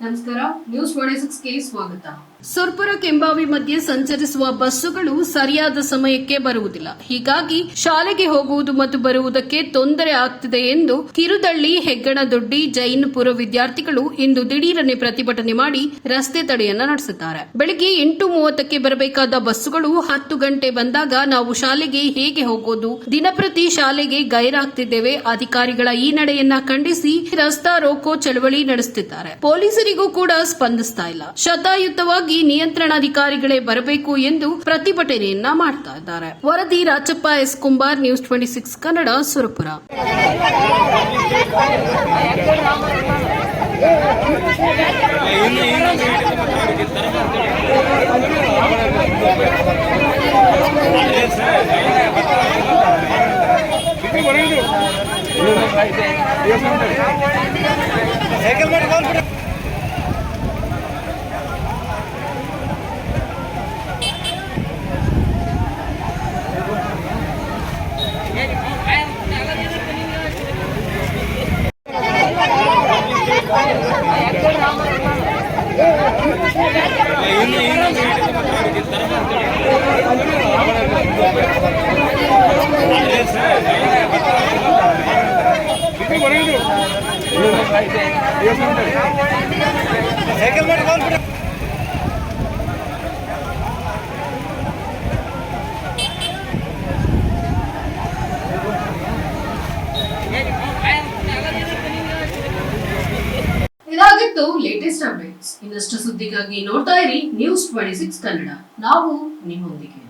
ನಮಸ್ಕಾರ, ನ್ಯೂಸ್ 26 ಗೆ ಸ್ವಾಗತ. ಸುರ್ಪುರ ಕೆಂಬಾವಿ ಮಧ್ಯೆ ಸಂಚರಿಸುವ ಬಸ್ಸುಗಳು ಸರಿಯಾದ ಸಮಯಕ್ಕೆ ಬರುವುದಿಲ್ಲ. ಹೀಗಾಗಿ ಶಾಲೆಗೆ ಹೋಗುವುದು ಮತ್ತು ಬರುವುದಕ್ಕೆ ತೊಂದರೆ ಆಗ್ತಿದೆ ಎಂದು ಕಿರುದಳ್ಳಿ, ಹೆಗ್ಗಣದೊಡ್ಡಿ, ಜೈನಪುರ ವಿದ್ಯಾರ್ಥಿಗಳು ಇಂದು ದಿಢೀರನೆ ಪ್ರತಿಭಟನೆ ಮಾಡಿ ರಸ್ತೆ ತಡೆಯನ್ನ ನಡೆಸಿದ್ದಾರೆ. ಬೆಳಗ್ಗೆ 8:30ಕ್ಕೆ ಬರಬೇಕಾದ ಬಸ್ಸುಗಳು 10 ಗಂಟೆ ಬಂದಾಗ ನಾವು ಶಾಲೆಗೆ ಹೇಗೆ ಹೋಗೋದು? ದಿನಪ್ರತಿ ಶಾಲೆಗೆ ಗೈರಾಗ್ತಿದ್ದೇವೆ. ಅಧಿಕಾರಿಗಳ ಈ ನಡೆಯನ್ನ ಖಂಡಿಸಿ ರಸ್ತಾ ರೋಕೋ ಚಳವಳಿ ನಡೆಸುತ್ತಿದ್ದಾರೆ. ಪೊಲೀಸರಿಗೂ ಕೂಡ ಸ್ಪಂದಿಸ್ತಾ ಇಲ್ಲ. ಶತಾಯುತವಾಗಿ ನಿಯಂತ್ರಣಾಧಿಕಾರಿಗಳೇ ಬರಬೇಕು ಎಂದು ಪ್ರತಿಭಟನೆಯನ್ನ ಮಾಡ್ತಾ ಇದ್ದಾರೆ. ವರದಿ ರಾಚಪ್ಪ ಎಸ್ ಕುಂಬಾರ್, ನ್ಯೂಸ್ 26 ಕನ್ನಡ, ಸುರಪುರ. ಇದಾಗಿತ್ತು ಲೇಟೆಸ್ಟ್ ಅಪ್ಡೇಟ್ಸ್. ಇನ್ನಷ್ಟು ಸುದ್ದಿಗಾಗಿ ನೋಡ್ತಾ ಇರಿ ನ್ಯೂಸ್ 26 ಕನ್ನಡ. ನಾವು ನಿಮ್ಮೊಂದಿಗೆ.